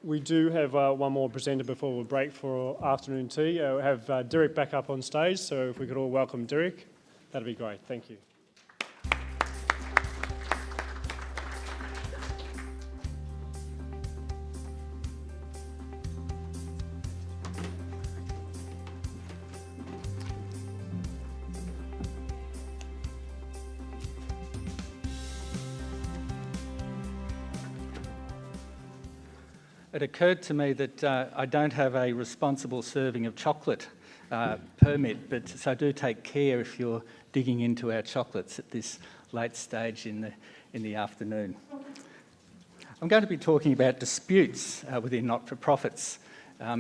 We do have one more presenter before we break for afternoon tea. We'll have Derek back up on stage, so if we could all welcome Derek, that'd be great. Thank you. It occurred to me that I don't have a responsible serving of chocolate permit, but so do take care if you're digging into our chocolates at this late stage in the afternoon. I'm going to be talking about disputes within not-for-profits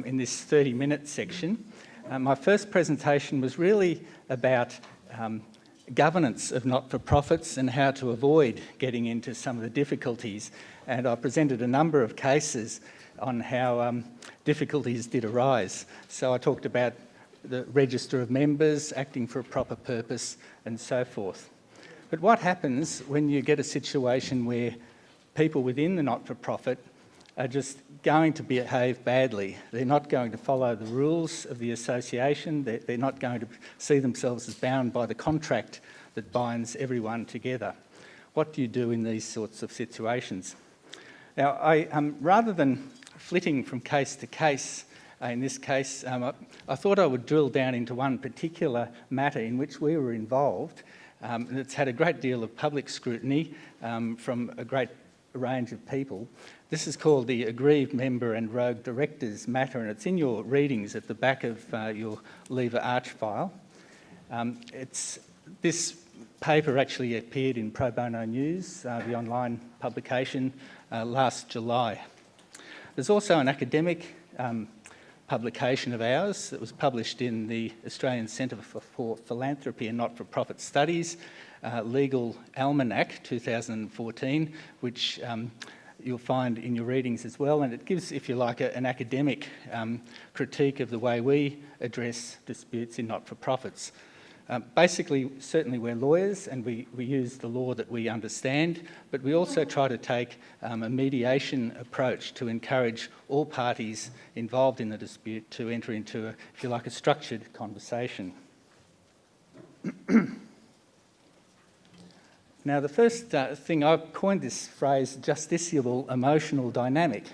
in this 30-minute section. My first presentation was really about governance of not-for-profits and how to avoid getting into some of the difficulties, and I presented a number of cases on how difficulties did arise. So I talked about the register of members, acting for a proper purpose, and so forth. But what happens when you get a situation where people within the not-for-profit are just going to behave badly? They're not going to follow the rules of the association. They're not going to see themselves as bound by the contract that binds everyone together. What do you do in these sorts of situations? Now, rather than flitting from case to case, in this case, I thought I would drill down into one particular matter in which we were involved. It's had a great deal of public scrutiny from a great range of people. This is called the Aggrieved Member and Rogue Directors matter, and it's in your readings at the back of your Lever Arch file. This paper actually appeared in Pro Bono News, the online publication, last July. There's also an academic publication of ours that was published in the Australian Centre for Philanthropy and Not-for-Profit Studies, Legal Almanac 2014, which you'll find in your readings as well, and it gives, if you like, an academic critique of the way we address disputes in not-for-profits. Basically, certainly we're lawyers and we use the law that we understand, but we also try to take a mediation approach to encourage all parties involved in the dispute to enter into, if you like, a structured conversation. Now, the first thing, I've coined this phrase, justiciable emotional dynamic.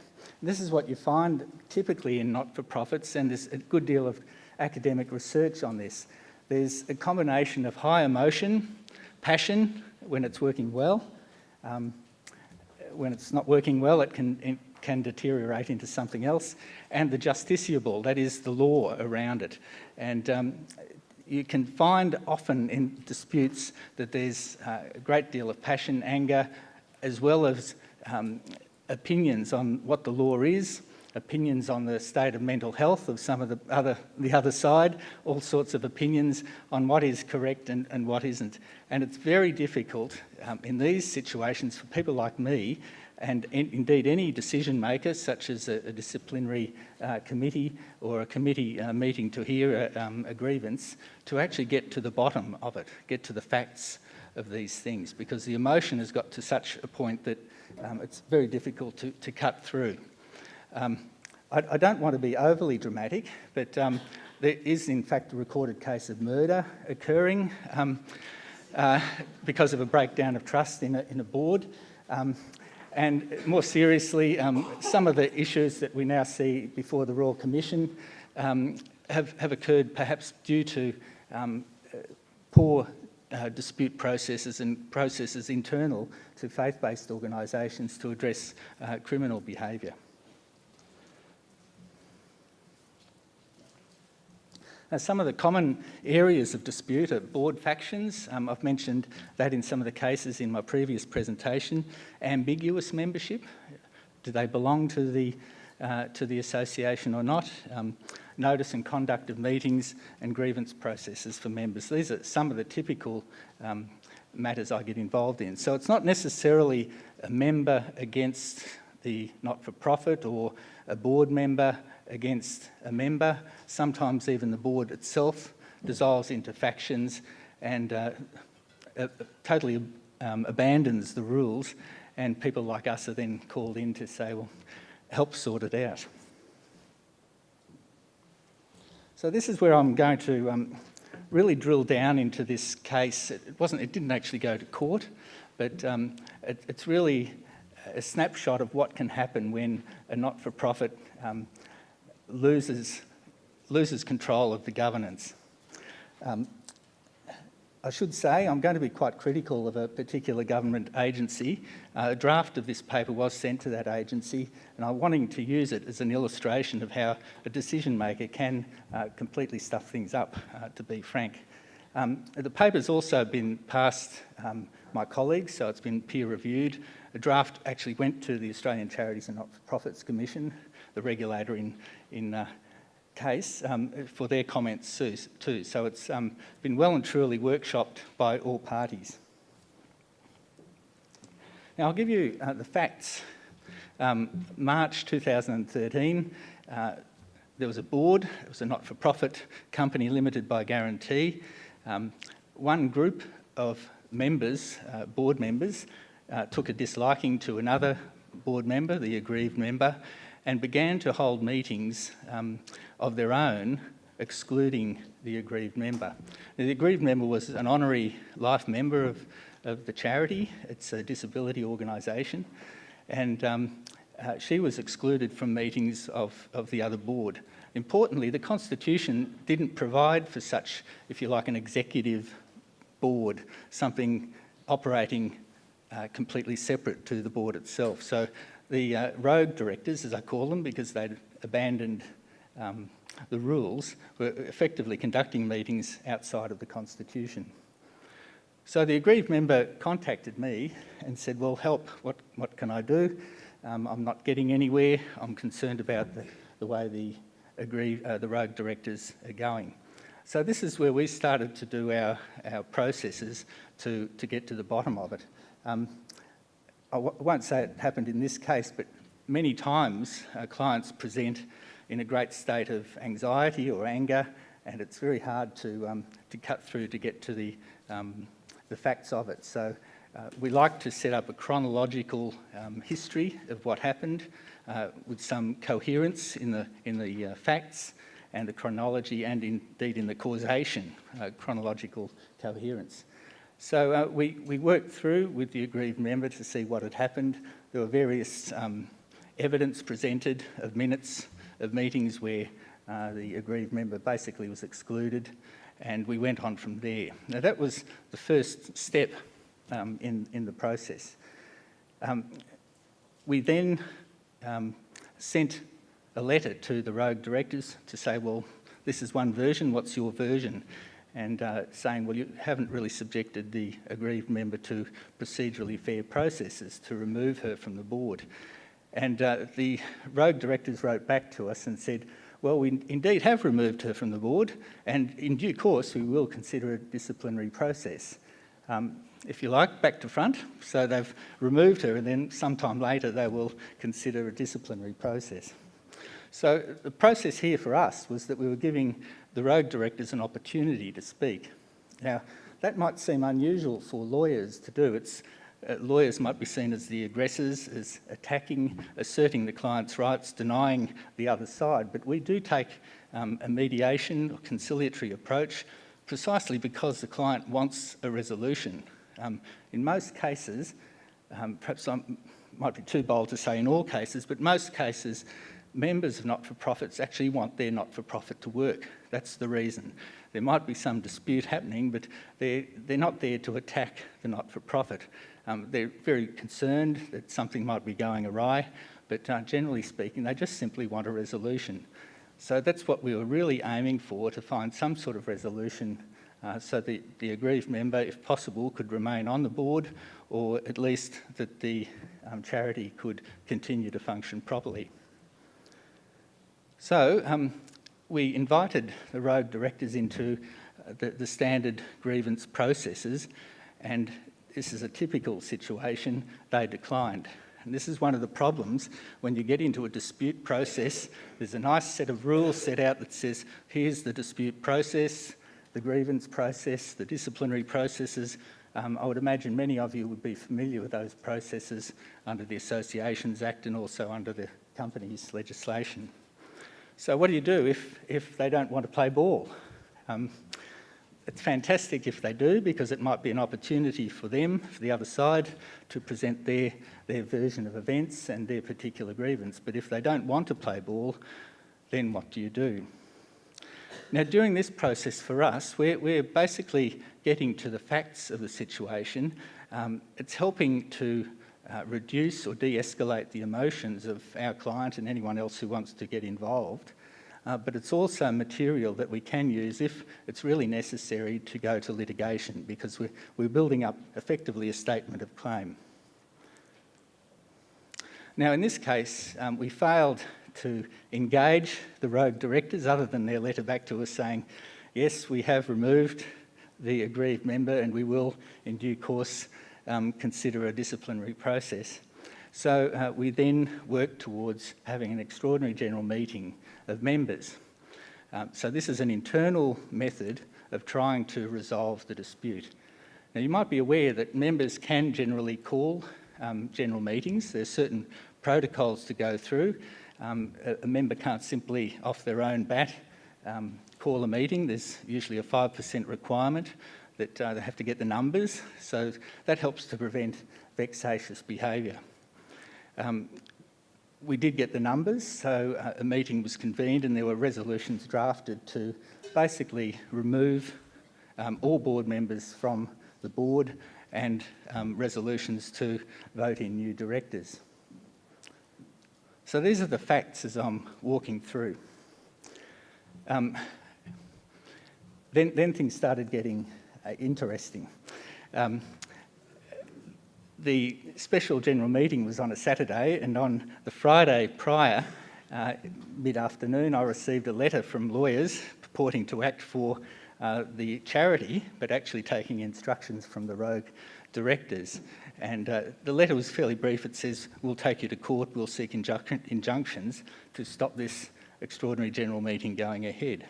This is what you find typically in not-for-profits, and there's a good deal of academic research on this. There's a combination of high emotion, passion when it's working well. When it's not working well, it can deteriorate into something else. And the justiciable, that is the law around it. And you can find often in disputes that there's a great deal of passion, anger, as well as opinions on what the law is, opinions on the state of mental health of some of the other side, all sorts of opinions on what is correct and what isn't. And it's very difficult in these situations for people like me, and indeed any decision maker, such as a disciplinary committee or a committee meeting to hear a grievance, to actually get to the bottom of it, get to the facts of these things, because the emotion has got to such a point that it's very difficult to cut through. I don't want to be overly dramatic, but there is in fact a recorded case of murder occurring because of a breakdown of trust in a board. And more seriously, some of the issues that we now see before the Royal Commission have occurred perhaps due to poor dispute processes and processes internal to faith-based organisations to address criminal behaviour. Some of the common areas of dispute are board factions. I've mentioned that in some of the cases in my previous presentation. Ambiguous membership. Do they belong to the association or not? Notice and conduct of meetings and grievance processes for members. These are some of the typical matters I get involved in. So it's not necessarily a member against the not-for-profit or a board member against a member. Sometimes even the board itself dissolves into factions and totally abandons the rules, and people like us are then called in to say, well, help sort it out. So this is where I'm going to really drill down into this case. It didn't actually go to court, but it's really a snapshot of what can happen when a not-for-profit loses control of the governance. I should say I'm going to be quite critical of a particular government agency. A draft of this paper was sent to that agency, and I'm wanting to use it as an illustration of how a decision maker can completely stuff things up, to be frank. The paper's also been passed my colleagues, so it's been peer reviewed. A draft actually went to the Australian Charities and Not-for-Profits Commission, the regulator in case, for their comments too. So it's been well and truly workshopped by all parties. Now I'll give you the facts. March 2013, there was a board. It was a not-for-profit company limited by guarantee. One group of members, board members, took a disliking to another board member, the aggrieved member, and began to hold meetings of their own, excluding the aggrieved member. Now, the aggrieved member was an honorary life member of the charity. It's a disability organisation, and she was excluded from meetings of the other board. Importantly, the Constitution didn't provide for such, if you like, an executive board, something operating completely separate to the board itself. So the rogue directors, as I call them, because they'd abandoned the rules, were effectively conducting meetings outside of the Constitution. So the aggrieved member contacted me and said, well, help, what can I do? I'm not getting anywhere. I'm concerned about the way the rogue directors are going. So this is where we started to do our processes to get to the bottom of it. I won't say it happened in this case, but many times clients present in a great state of anxiety or anger, and it's very hard to cut through to get to the facts of it. So we like to set up a chronological history of what happened with some coherence in the facts and the chronology, and indeed in the causation, chronological coherence. So we worked through with the aggrieved member to see what had happened. There were various evidence presented of minutes of meetings where the aggrieved member basically was excluded, and we went on from there. Now that was the first step in the process. We then sent a letter to the rogue directors to say, well, this is one version, what's your version? And saying, well, you haven't really subjected the aggrieved member to procedurally fair processes to remove her from the board. And the rogue directors wrote back to us and said, well, we indeed have removed her from the board, and in due course we will consider a disciplinary process. If you like, back to front. So they've removed her, and then sometime later they will consider a disciplinary process. So the process here for us was that we were giving the rogue directors an opportunity to speak. Now, that might seem unusual for lawyers to do. Lawyers might be seen as the aggressors, as attacking, asserting the client's rights, denying the other side. But we do take a mediation or conciliatory approach precisely because the client wants a resolution. In most cases, perhaps I might be too bold to say in all cases, but most cases, members of not-for-profits actually want their not-for-profit to work. That's the reason. There might be some dispute happening, but they're not there to attack the not-for-profit. They're very concerned that something might be going awry, but generally speaking, they just simply want a resolution. So that's what we were really aiming for, to find some sort of resolution so the aggrieved member, if possible, could remain on the board, or at least that the charity could continue to function properly. So we invited the rogue directors into the standard grievance processes, and this is a typical situation. They declined. And this is one of the problems when you get into a dispute process. There's a nice set of rules set out that says, here's the dispute process, the grievance process, the disciplinary processes. I would imagine many of you would be familiar with those processes under the Associations Act and also under the company's legislation. So what do you do if they don't want to play ball? It's fantastic if they do, because it might be an opportunity for them, for the other side, to present their version of events and their particular grievance. But if they don't want to play ball, then what do you do? Now, during this process for us, we're basically getting to the facts of the situation. It's helping to reduce or de-escalate the emotions of our client and anyone else who wants to get involved. But it's also material that we can use if it's really necessary to go to litigation, because we're building up effectively a statement of claim. Now, in this case, we failed to engage the rogue directors, other than their letter back to us saying, yes, we have removed the aggrieved member and we will, in due course, consider a disciplinary process. So we then worked towards having an extraordinary general meeting of members. So this is an internal method of trying to resolve the dispute. Now, you might be aware that members can generally call general meetings. There's certain protocols to go through. A member can't simply, off their own bat, call a meeting. There's usually a 5% requirement that they have to get the numbers, so that helps to prevent vexatious behaviour. We did get the numbers, so a meeting was convened and there were resolutions drafted to basically remove all board members from the board and resolutions to vote in new directors. So these are the facts as I'm walking through. Then things started getting interesting. The special general meeting was on a Saturday, and on the Friday prior, mid-afternoon, I received a letter from lawyers purporting to act for the charity, but actually taking instructions from the rogue directors. And the letter was fairly brief. It says, we'll take you to court, we'll seek injunctions to stop this extraordinary general meeting going ahead.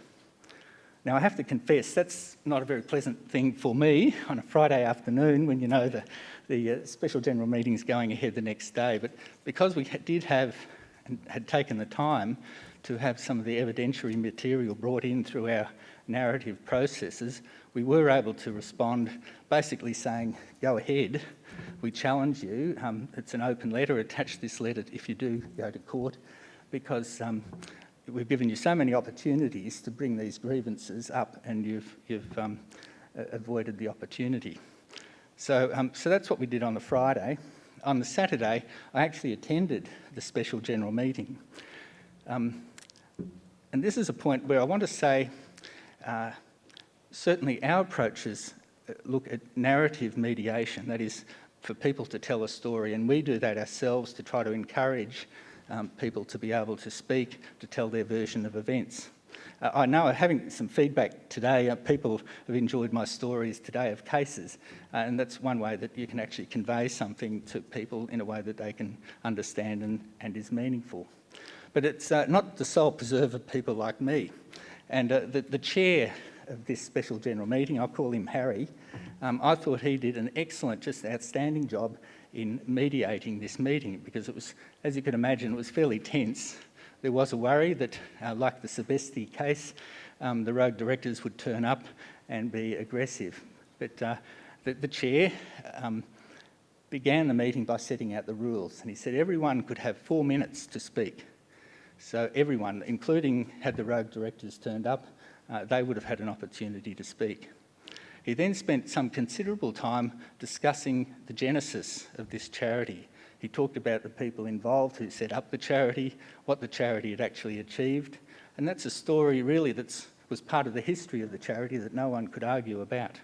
Now, I have to confess, that's not a very pleasant thing for me on a Friday afternoon when you know the special general meeting's going ahead the next day. But because we did have and had taken the time to have some of the evidentiary material brought in through our narrative processes, we were able to respond basically saying, go ahead, we challenge you. It's an open letter. Attach this letter if you do go to court, because we've given you so many opportunities to bring these grievances up, and you've avoided the opportunity. So that's what we did on the Friday. On the Saturday, I actually attended the special general meeting. And this is a point where I want to say, certainly our approaches look at narrative mediation, that is, for people to tell a story, and we do that ourselves to try to encourage people to be able to speak, to tell their version of events. I know, having some feedback today, people have enjoyed my stories today of cases, and that's one way that you can actually convey something to people in a way that they can understand and is meaningful. But it's not the sole preserve of people like me. And the chair of this special general meeting, I'll call him Harry, I thought he did an excellent, just outstanding job in mediating this meeting, because it was, as you can imagine, it was fairly tense. There was a worry that, like the Sebesti case, the rogue directors would turn up and be aggressive. But the chair began the meeting by setting out the rules, and he said everyone could have 4 minutes to speak. So everyone, including had the rogue directors turned up, they would have had an opportunity to speak. He then spent some considerable time discussing the genesis of this charity. He talked about the people involved who set up the charity, what the charity had actually achieved, and that's a story really that was part of the history of the charity that no one could argue about.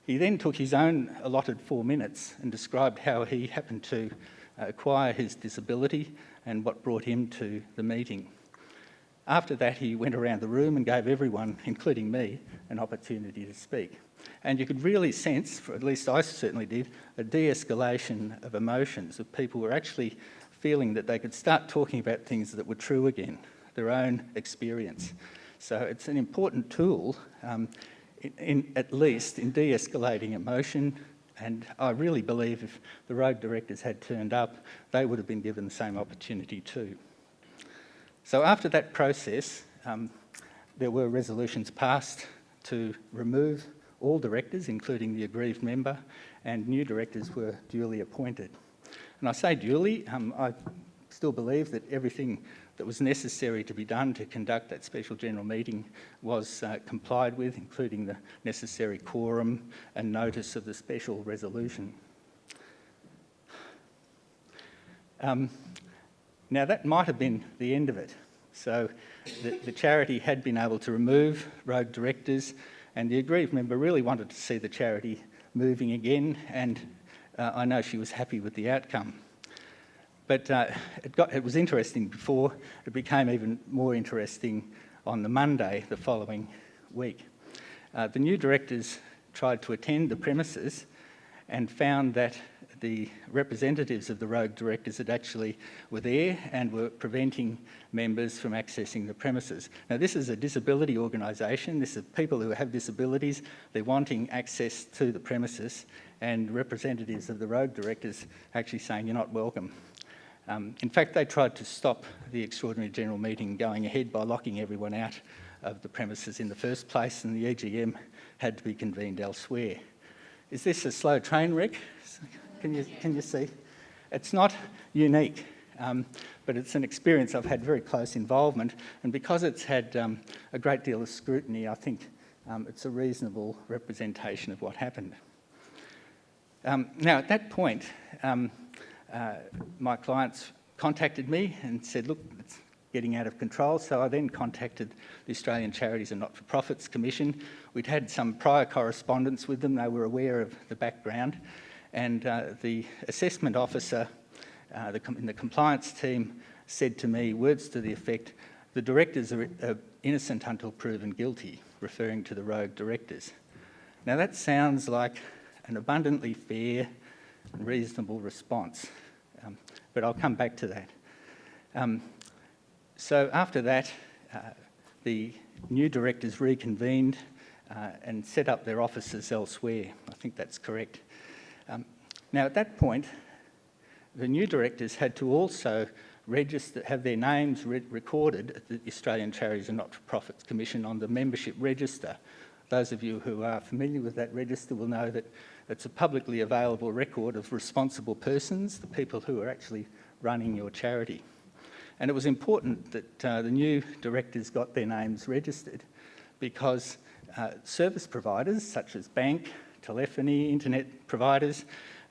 He then took his own allotted 4 minutes and described how he happened to acquire his disability and what brought him to the meeting. After that, he went around the room and gave everyone, including me, an opportunity to speak. And you could really sense, or at least I certainly did, a de-escalation of emotions, of people who were actually feeling that they could start talking about things that were true again, their own experience. So it's an important tool, at least in de-escalating emotion, And I really believe if the road directors had turned up, they would have been given the same opportunity too. So after that process, there were resolutions passed to remove all directors, including the aggrieved member, and new directors were duly appointed. And I say duly, I still believe that everything that was necessary to be done to conduct that special general meeting was complied with, including the necessary quorum and notice of the special resolution. Now that might have been the end of it. So the charity had been able to remove road directors, and the aggrieved member really wanted to see the charity moving again, and I know she was happy with the outcome. But it was interesting before. It became even more interesting on the Monday the following week. The new directors tried to attend the premises and found that the representatives of the road directors had actually were there and were preventing members from accessing the premises. Now, this is a disability organisation. This is people who have disabilities. They're wanting access to the premises, and representatives of the road directors actually saying, "You're not welcome." In fact, they tried to stop the extraordinary general meeting going ahead by locking everyone out of the premises in the first place, and the EGM had to be convened elsewhere. Is this a slow train wreck? Can you see? It's not unique, but it's an experience I've had very close involvement, and because it's had a great deal of scrutiny, I think it's a reasonable representation of what happened. Now, at that point, my clients contacted me and said, "Look, it's getting out of control." So I then contacted the Australian Charities and Not-for-Profits Commission. We'd had some prior correspondence with them. They were aware of the background. And the assessment officer in the compliance team said to me words to the effect, "The directors are innocent until proven guilty," referring to the road directors. Now that sounds like an abundantly fair and reasonable response, but I'll come back to that. So after that, the new directors reconvened and set up their offices elsewhere. I think that's correct. Now at that point, the new directors had to also have their names recorded at the Australian Charities and Not-for-Profits Commission on the membership register. Those of you who are familiar with that register will know that it's a publicly available record of responsible persons, the people who are actually running your charity. And it was important that the new directors got their names registered because service providers such as bank, telephony, internet providers,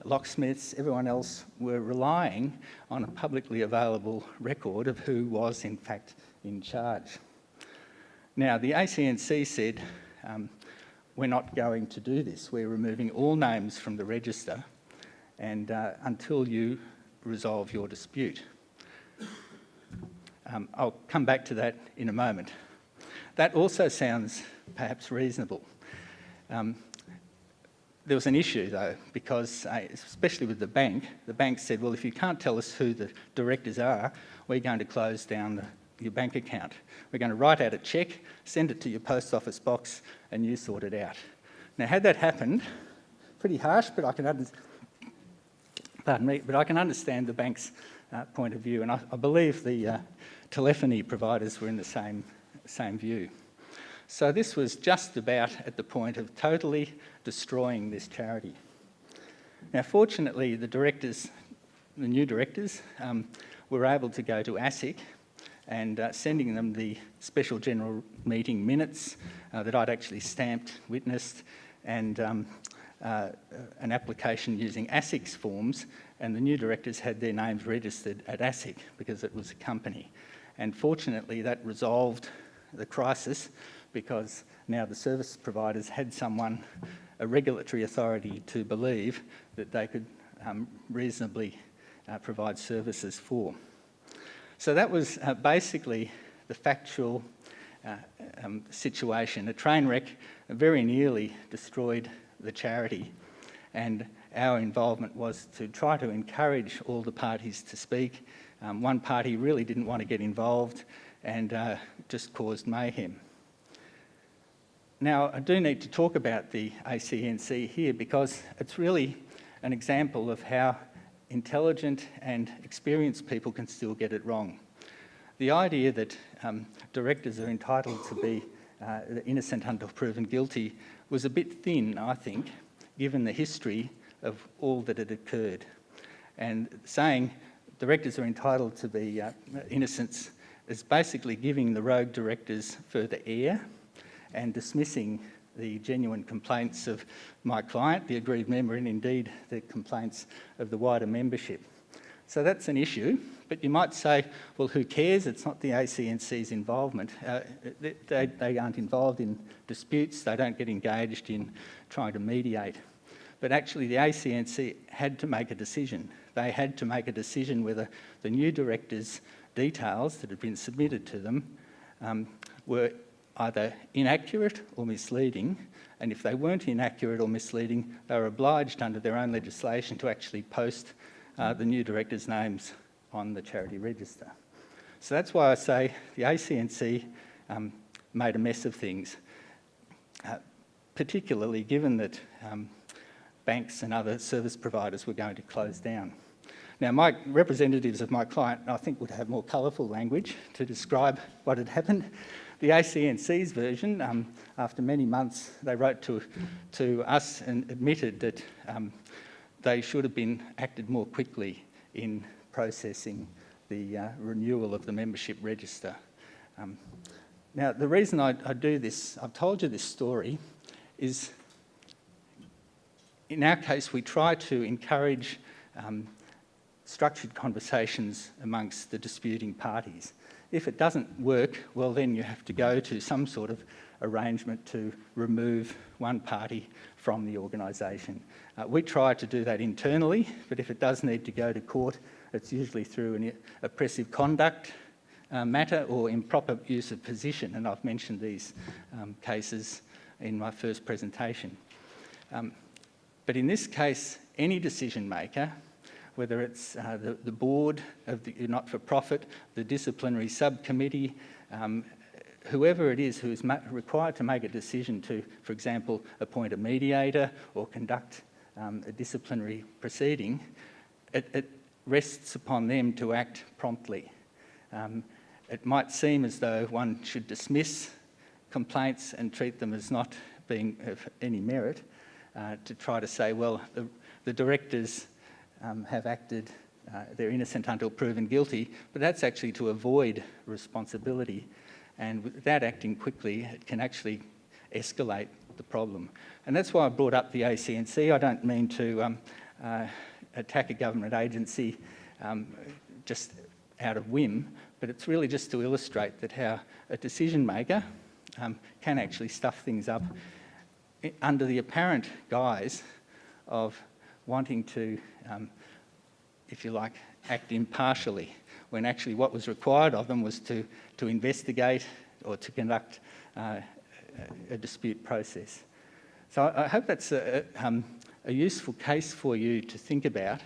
locksmiths, everyone else were relying on a publicly available record of who was in fact in charge. Now the ACNC said, "We're not going to do this. We're removing all names from the register and until you resolve your dispute." I'll come back to that in a moment. That also sounds perhaps reasonable. There was an issue though, because especially with the bank said, "Well, if you can't tell us who the directors are, we're going to close down your bank account. We're going to write out a cheque, send it to your post office box, and you sort it out." Now, had that happened, pretty harsh, but I can understand the bank's point of view, and I believe the telephony providers were in the same view. So this was just about at the point of totally destroying this charity. Now, fortunately, the new directors, were able to go to ASIC and sending them the special general meeting minutes that I'd actually stamped, witnessed, and an application using ASIC's forms, and the new directors had their names registered at ASIC because it was a company. And fortunately, that resolved the crisis because now the service providers had a regulatory authority to believe that they could reasonably provide services for. So that was basically the factual situation. A train wreck very nearly destroyed the charity, and our involvement was to try to encourage all the parties to speak. One party really didn't want to get involved and just caused mayhem. Now, I do need to talk about the ACNC here because it's really an example of how intelligent and experienced people can still get it wrong. The idea that directors are entitled to be innocent until proven guilty was a bit thin, I think, given the history of all that had occurred. And saying directors are entitled to be innocent is basically giving the rogue directors further air and dismissing the genuine complaints of my client, the aggrieved member, and indeed the complaints of the wider membership. So that's an issue, but you might say, well, who cares? It's not the ACNC's involvement. They aren't involved in disputes, they don't get engaged in trying to mediate. But actually the ACNC had to make a decision. They had to make a decision whether the new directors' details that had been submitted to them were either inaccurate or misleading, and if they weren't inaccurate or misleading, they were obliged under their own legislation to actually post the new directors' names on the charity register. So that's why I say the ACNC made a mess of things, particularly given that banks and other service providers were going to close down. Now, my representatives of my client, I think, would have more colourful language to describe what had happened. The ACNC's version, after many months, they wrote to us and admitted that they should have been acted more quickly in processing the renewal of the membership register. Now, the reason I do this, I've told you this story, is in our case we try to encourage structured conversations amongst the disputing parties. If it doesn't work, well then you have to go to some sort of arrangement to remove one party from the organisation. We try to do that internally, but if it does need to go to court, it's usually through an oppressive conduct matter or improper use of position, and I've mentioned these cases in my first presentation. But in this case, any decision maker, whether it's the board of the not-for-profit, the disciplinary subcommittee, whoever it is who is required to make a decision to, for example, appoint a mediator or conduct a disciplinary proceeding, it rests upon them to act promptly. It might seem as though one should dismiss complaints and treat them as not being of any merit, to try to say, well, the directors have acted, they're innocent until proven guilty, but that's actually to avoid responsibility. And without acting quickly, it can actually escalate the problem. And that's why I brought up the ACNC. I don't mean to attack a government agency just out of whim, but it's really just to illustrate that how a decision maker can actually stuff things up under the apparent guise of wanting to, if you like, act impartially, when actually what was required of them was to investigate or to conduct a dispute process. So I hope that's a useful case for you to think about,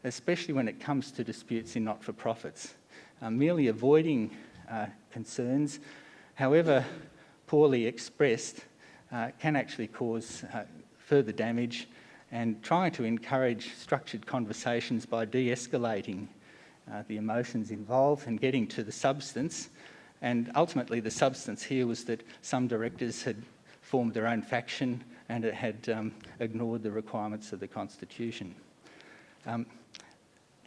especially when it comes to disputes in not-for-profits. Merely avoiding concerns, however poorly expressed, can actually cause further damage, and trying to encourage structured conversations by de-escalating the emotions involved and getting to the substance. And ultimately the substance here was that some directors had formed their own faction and it had ignored the requirements of the Constitution.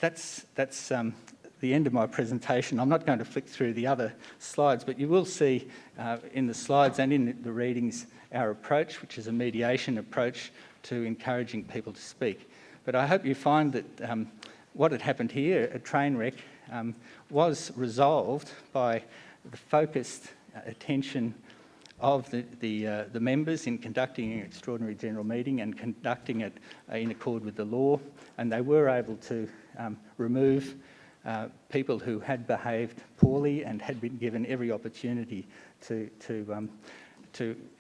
That's the end of my presentation. I'm not going to flick through the other slides, but you will see in the slides and in the readings our approach, which is a mediation approach to encouraging people to speak. But I hope you find that what had happened here, a train wreck, was resolved by the focused attention of the members in conducting an extraordinary general meeting and conducting it in accord with the law, and they were able to remove people who had behaved poorly and had been given every opportunity to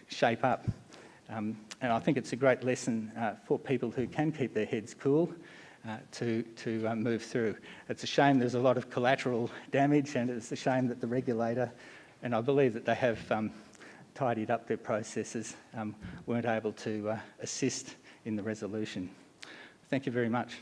shape up. And I think it's a great lesson for people who can keep their heads cool to move through. It's a shame there's a lot of collateral damage, and it's a shame that the regulator, and I believe that they have tidied up their processes, weren't able to assist in the resolution. Thank you very much.